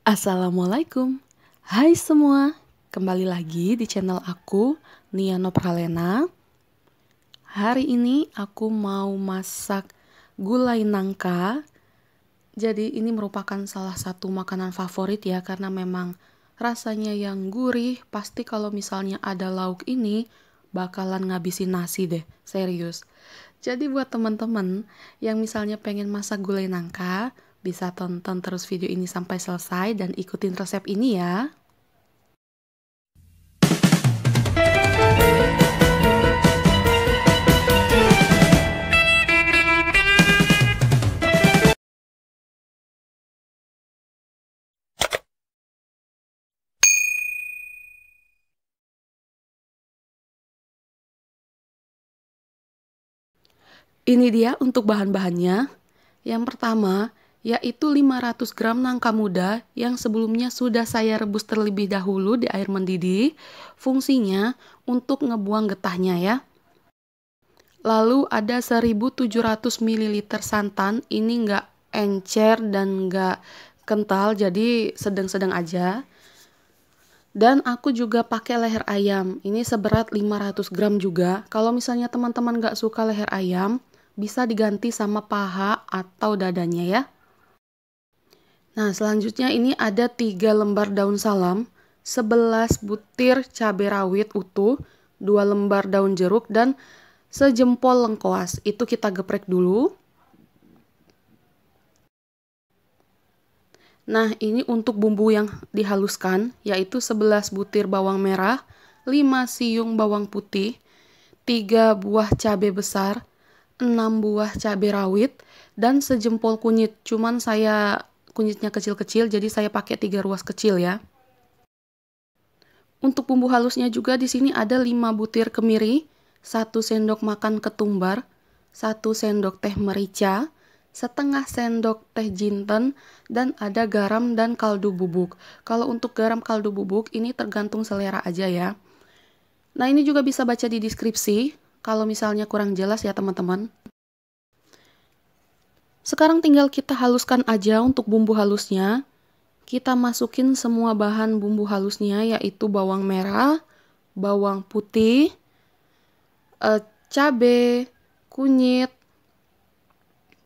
Assalamualaikum. Hai semua, kembali lagi di channel aku, Nia Nopralena. Hari ini aku mau masak gulai nangka. Jadi ini merupakan salah satu makanan favorit ya, karena memang rasanya yang gurih. Pasti kalau misalnya ada lauk ini bakalan ngabisin nasi deh, serius. Jadi buat teman-teman yang misalnya pengen masak gulai nangka, bisa tonton terus video ini sampai selesai dan ikutin resep ini ya. Ini dia untuk bahan-bahannya. Yang pertama, yaitu 500 gram nangka muda yang sebelumnya sudah saya rebus terlebih dahulu di air mendidih. Fungsinya untuk ngebuang getahnya ya. Lalu ada 1700 ml santan, ini nggak encer dan nggak kental, jadi sedang-sedang aja. Dan aku juga pakai leher ayam, ini seberat 500 gram juga. Kalau misalnya teman-teman nggak suka leher ayam, bisa diganti sama paha atau dadanya ya. Nah, selanjutnya ini ada 3 lembar daun salam, 11 butir cabai rawit utuh, 2 lembar daun jeruk, dan sejempol lengkoas. Itu kita geprek dulu. Nah, ini untuk bumbu yang dihaluskan, yaitu 11 butir bawang merah, 5 siung bawang putih, 3 buah cabai besar, 6 buah cabai rawit, dan sejempol kunyit. Cuman saya kunyitnya kecil-kecil, jadi saya pakai 3 ruas kecil ya. Untuk bumbu halusnya juga di sini ada 5 butir kemiri, 1 sendok makan ketumbar, 1 sendok teh merica, setengah sendok teh jinten, dan ada garam dan kaldu bubuk. Kalau untuk garam kaldu bubuk ini tergantung selera aja ya. Nah, ini juga bisa baca di deskripsi kalau misalnya kurang jelas ya teman-teman. Sekarang tinggal kita haluskan aja untuk bumbu halusnya. Kita masukin semua bahan bumbu halusnya, yaitu bawang merah, bawang putih, cabai, kunyit.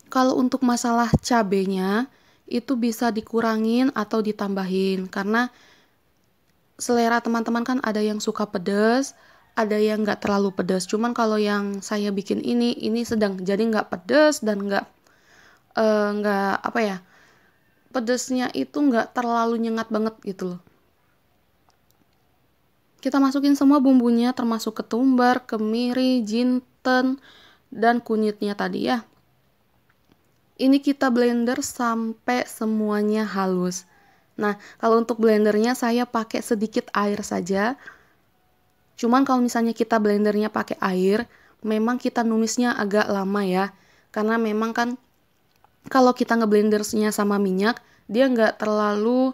Kalau untuk masalah cabenya itu bisa dikurangin atau ditambahin, karena selera teman-teman kan ada yang suka pedas, ada yang nggak terlalu pedas. Cuman kalau yang saya bikin ini sedang, jadi nggak pedas dan nggak apa ya, pedasnya itu nggak terlalu nyengat banget gitu loh. Kita masukin semua bumbunya, termasuk ketumbar, kemiri, jinten, dan kunyitnya tadi ya. Ini kita blender sampai semuanya halus. Nah, kalau untuk blendernya saya pakai sedikit air saja. Cuman kalau misalnya kita blendernya pakai air, memang kita numisnya agak lama ya. Karena memang kan kalau kita ngeblendernya sama minyak, dia nggak terlalu,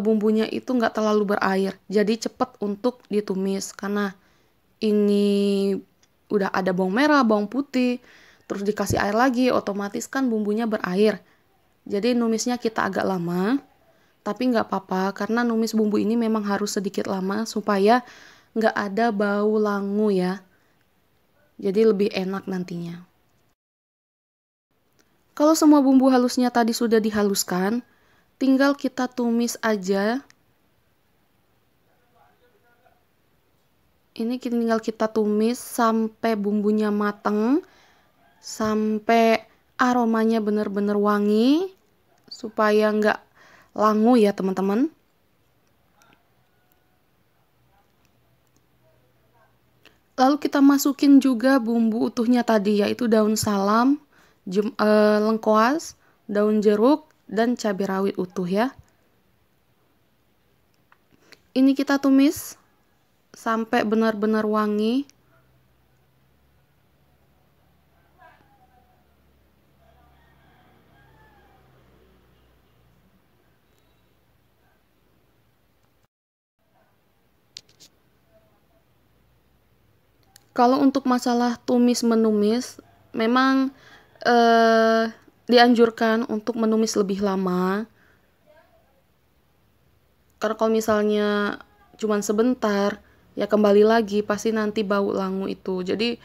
bumbunya itu nggak terlalu berair. Jadi cepet untuk ditumis. Karena ini udah ada bawang merah, bawang putih, terus dikasih air lagi, otomatis kan bumbunya berair. Jadi numisnya kita agak lama, tapi nggak apa-apa karena numis bumbu ini memang harus sedikit lama supaya nggak ada bau langu ya. Jadi lebih enak nantinya. Kalau semua bumbu halusnya tadi sudah dihaluskan, tinggal kita tumis aja. Ini tinggal kita tumis sampai bumbunya mateng, sampai aromanya benar-benar wangi, supaya nggak langu ya teman-teman. Lalu kita masukin juga bumbu utuhnya tadi, yaitu daun salam, lengkoas, daun jeruk, dan cabai rawit utuh ya. Ini kita tumis sampai benar-benar wangi. Kalau untuk masalah tumis menumis, memang dianjurkan untuk menumis lebih lama. Karena kalau misalnya cuman sebentar, ya kembali lagi pasti nanti bau langu itu. Jadi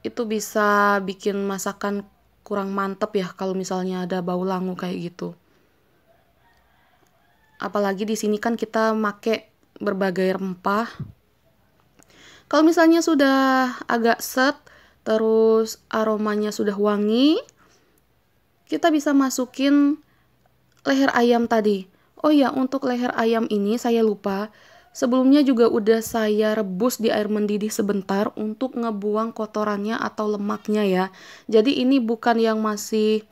itu bisa bikin masakan kurang mantep ya kalau misalnya ada bau langu kayak gitu. Apalagi di sini kan kita make berbagai rempah. Kalau misalnya sudah agak set, terus aromanya sudah wangi, kita bisa masukin leher ayam tadi. Oh ya, untuk leher ayam ini saya lupa. Sebelumnya juga udah saya rebus di air mendidih sebentar untuk ngebuang kotorannya atau lemaknya ya. Jadi ini bukan yang masih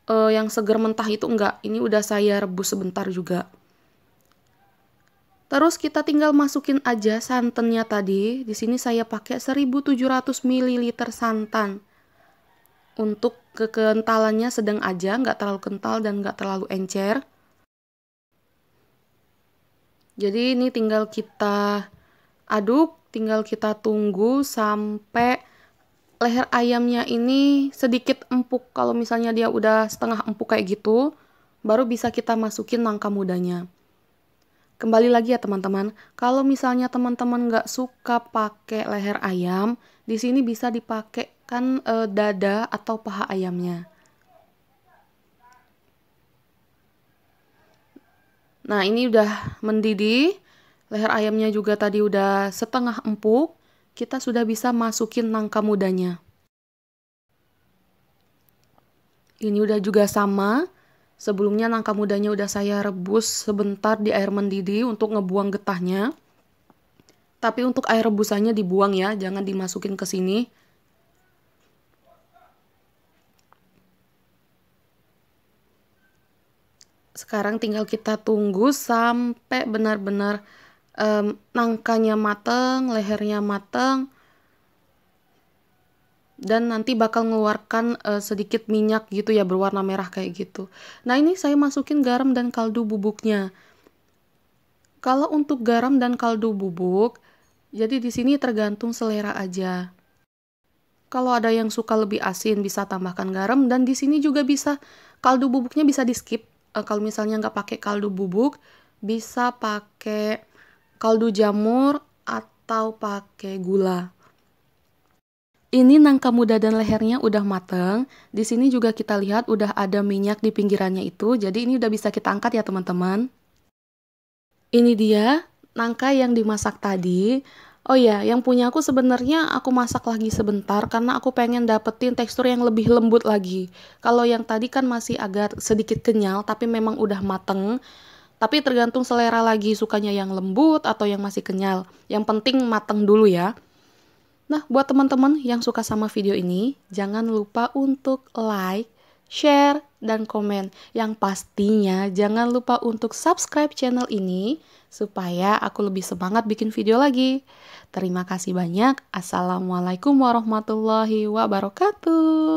yang seger mentah itu enggak. Ini udah saya rebus sebentar juga. Terus kita tinggal masukin aja santannya tadi. Di sini saya pakai 1700 ml santan. Untuk kekentalannya sedang aja, nggak terlalu kental dan nggak terlalu encer. Jadi ini tinggal kita aduk, tinggal kita tunggu sampai leher ayamnya ini sedikit empuk. Kalau misalnya dia udah setengah empuk kayak gitu, baru bisa kita masukin nangka mudanya. Kembali lagi ya teman-teman, kalau misalnya teman-teman nggak suka pakai leher ayam, di sini bisa dipakai kan dada atau paha ayamnya. Nah ini udah mendidih, leher ayamnya juga tadi udah setengah empuk, kita sudah bisa masukin nangka mudanya. Ini udah juga sama. Sebelumnya nangka mudanya udah saya rebus sebentar di air mendidih untuk ngebuang getahnya. Tapi untuk air rebusannya dibuang ya, jangan dimasukin ke sini. Sekarang tinggal kita tunggu sampai benar-benar nangkanya mateng, lehernya mateng. Dan nanti bakal mengeluarkan sedikit minyak gitu ya, berwarna merah kayak gitu. Nah ini saya masukin garam dan kaldu bubuknya. Kalau untuk garam dan kaldu bubuk, jadi di sini tergantung selera aja. Kalau ada yang suka lebih asin bisa tambahkan garam, dan di sini juga bisa kaldu bubuknya bisa di skip. Kalau misalnya nggak pakai kaldu bubuk, bisa pakai kaldu jamur atau pakai gula. Ini nangka muda dan lehernya udah mateng. Di sini juga kita lihat udah ada minyak di pinggirannya itu. Jadi ini udah bisa kita angkat ya teman-teman. Ini dia nangka yang dimasak tadi. Oh ya, yang punya aku sebenarnya aku masak lagi sebentar karena aku pengen dapetin tekstur yang lebih lembut lagi. Kalau yang tadi kan masih agak sedikit kenyal tapi memang udah mateng. Tapi tergantung selera lagi, sukanya yang lembut atau yang masih kenyal. Yang penting mateng dulu ya. Nah, buat teman-teman yang suka sama video ini, jangan lupa untuk like, share, dan komen. Yang pastinya jangan lupa untuk subscribe channel ini supaya aku lebih semangat bikin video lagi. Terima kasih banyak. Assalamualaikum warahmatullahi wabarakatuh.